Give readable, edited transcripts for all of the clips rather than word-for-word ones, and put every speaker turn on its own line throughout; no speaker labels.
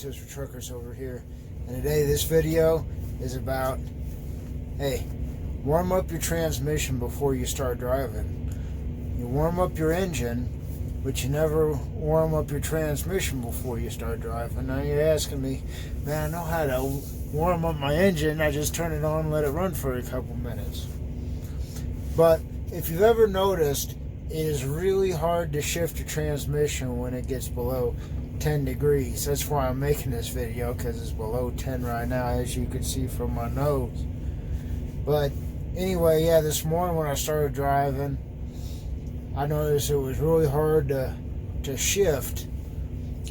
Toast for Truckers over here, and today this video is about, hey, warm up your transmission before you start driving. You warm up your engine, but you never warm up your transmission before you start driving. Now you're asking me, man, I know how to warm up my engine. I just turn it on and let it run for a couple minutes. But if you've ever noticed, it is really hard to shift your transmission when it gets below 10 degrees. That's why I'm making this video, because it's below 10 right now, as you can see from my nose. But anyway, yeah, this morning when I started driving, I noticed it was really hard to shift.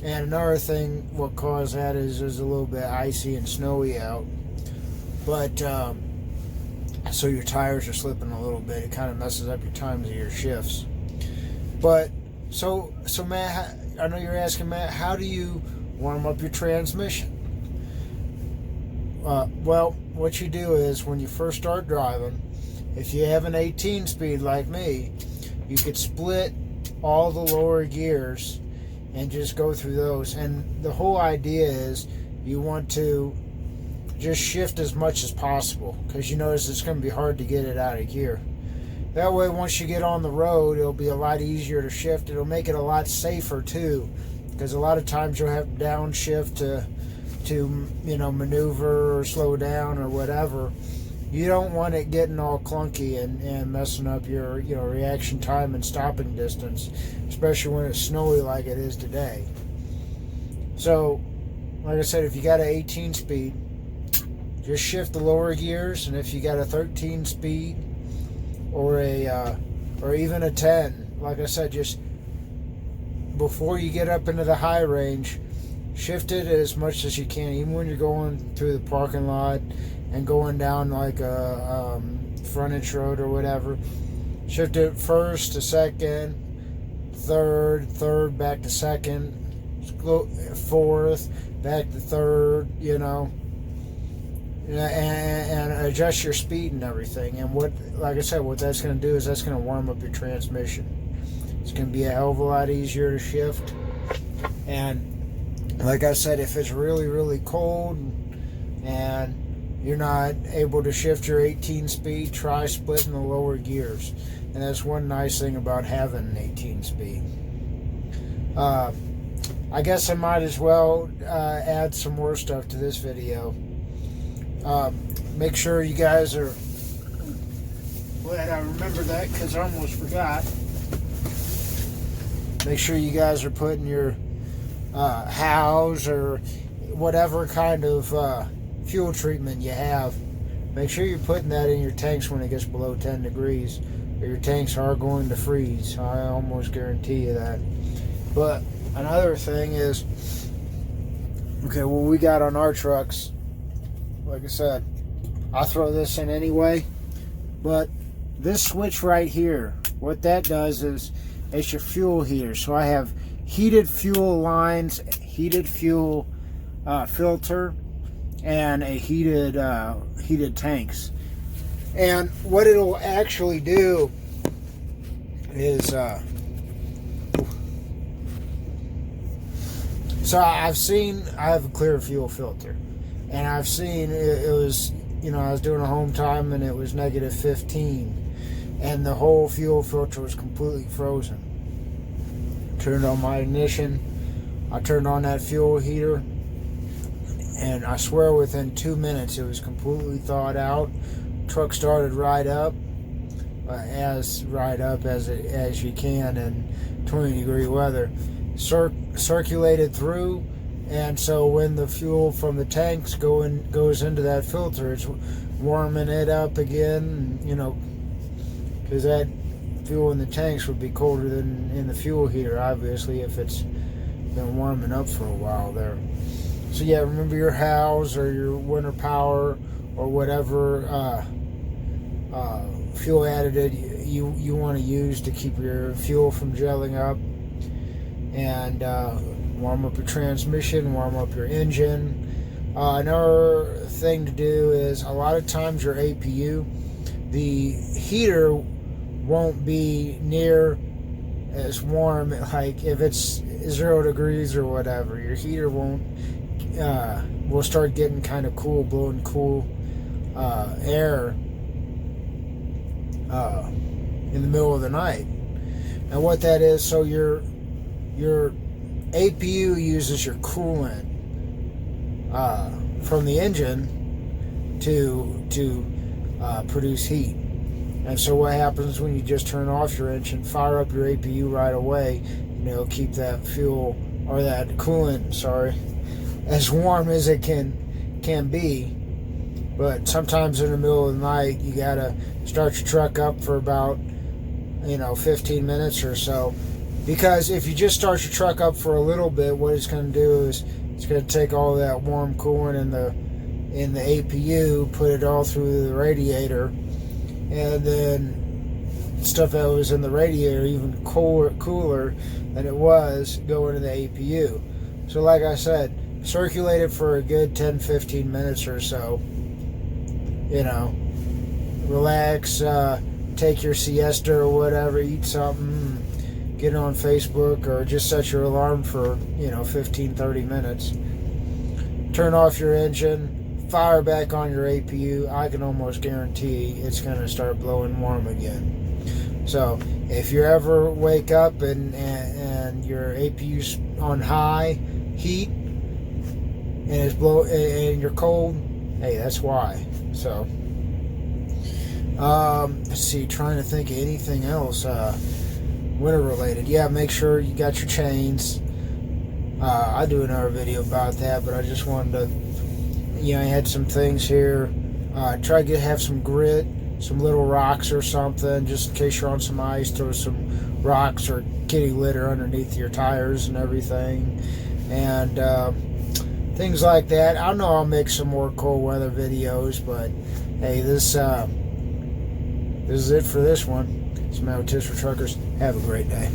And another thing, what caused that is it was a little bit icy and snowy out. But so your tires are slipping a little bit. It kind of messes up your times of your shifts. But so Matt, I know you're asking, Matt, how do you warm up your transmission? Well, what you do is when you first start driving, if you have an 18 speed like me, you could split all the lower gears and just go through those. And the whole idea is you want to just shift as much as possible, because you notice it's going to be hard to get it out of gear. That way, once you get on the road, it'll be a lot easier to shift. It'll make it a lot safer too, because a lot of times you'll have to downshift to maneuver or slow down or whatever. You don't want it getting all clunky and messing up your reaction time and stopping distance, especially when it's snowy like it is today. So, like I said, if you got an 18 speed, just shift the lower gears, and if you got a 13 speed or even a 10, like I said, just before you get up into the high range, shift it as much as you can, even when you're going through the parking lot and going down like a frontage road or whatever. Shift it first to second, third, back to second, fourth, back to third, and adjust your speed and everything. And like I said, what that's going to do is that's going to warm up your transmission. It's going to be a hell of a lot easier to shift. And like I said, if it's really, really cold and you're not able to shift your 18 speed, try splitting the lower gears. And that's one nice thing about having an 18 speed. I guess I might as well add some more stuff to this video. Make sure you guys are glad I remember that, because I almost forgot. Make sure you guys are putting your house or whatever kind of fuel treatment you have. Make sure you're putting that in your tanks when it gets below 10 degrees, or your tanks are going to freeze. I almost guarantee you that. But another thing is, okay, what we got on our trucks, like I said, I throw this in anyway, but this switch right here, what that does is it's your fuel heater. So I have heated fuel lines, heated fuel filter, and a heated tanks. And what it'll actually do is so I have a clear fuel filter, and I've seen it was, I was doing a home time and it was negative 15, and the whole fuel filter was completely frozen. Turned on my ignition, I turned on that fuel heater, and I swear within 2 minutes it was completely thawed out. Truck started right up as you can in 20-degree weather. Circulated through, and so when the fuel from the tanks goes into that filter, it's warming it up again, because that fuel in the tanks would be colder than in the fuel heater, obviously, if it's been warming up for a while there. So yeah, remember your Howes or your Winter Power or whatever fuel additive you want to use to keep your fuel from gelling up, and warm up your transmission, warm up your engine. Another thing to do is, a lot of times your APU, the heater won't be near as warm, like if it's 0 degrees or whatever, your heater won't will start getting kind of cool, blowing cool air in the middle of the night. And what that is, so your APU uses your coolant from the engine to produce heat. And so what happens when you just turn off your engine, fire up your APU right away, keep that fuel, or that coolant, sorry, as warm as it can be. But sometimes in the middle of the night, you gotta start your truck up for about 15 minutes or so, because if you just start your truck up for a little bit, what it's going to do is it's going to take all that warm coolant in the APU, put it all through the radiator, and then stuff that was in the radiator, even cooler than it was, go into the APU. So like I said, circulate it for a good 10-15 minutes or so. Relax, take your siesta or whatever, eat something, get on Facebook, or just set your alarm for 15-30 minutes. Turn off your engine, fire back on your APU. I can almost guarantee it's going to start blowing warm again. So if you ever wake up and your APU's on high heat and you're cold, hey, that's why. So let's see, trying to think of anything else winter related. Yeah, make sure you got your chains. I'll do another video about that, but I just wanted to, I had some things here. Try to have some grit, some little rocks or something, just in case you're on some ice. Throw some rocks or kitty litter underneath your tires and everything, and things like that. I know I'll make some more cold weather videos, but hey, this is it for this one. It's Matt with Tips for Truckers. Have a great day.